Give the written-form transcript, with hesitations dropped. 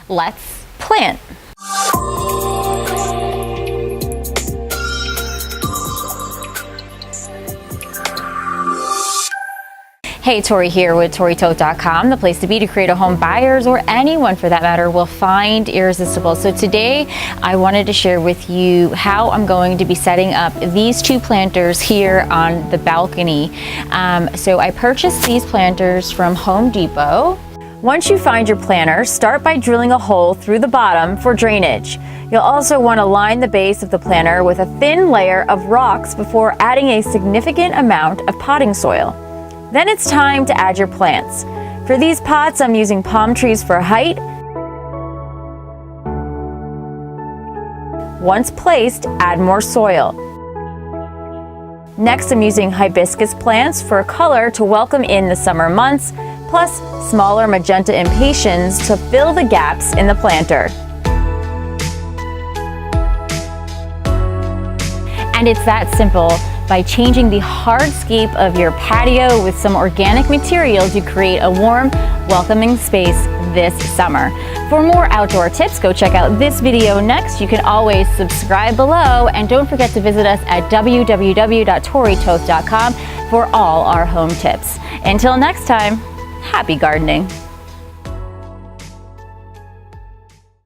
let's plant. Hey, Tori here with ToriToth.com, the place to be to create a home buyers, or anyone for that matter, will find irresistible. So today I wanted to share with you how I'm going to be setting up these two planters here on the balcony. So I purchased these planters from Home Depot. Once you find your planter, start by drilling a hole through the bottom for drainage. You'll also want to line the base of the planter with a thin layer of rocks before adding a significant amount of potting soil. Then it's time to add your plants. For these pots, I'm using palm trees for height. Once placed, add more soil. Next, I'm using hibiscus plants for color to welcome in the summer months, plus smaller magenta impatiens to fill the gaps in the planter. And it's that simple. By changing the hardscape of your patio with some organic materials, you create a warm, welcoming space this summer. For more outdoor tips, go check out this video next. You can always subscribe below, and don't forget to visit us at www.toritoth.com for all our home tips. Until next time, happy gardening.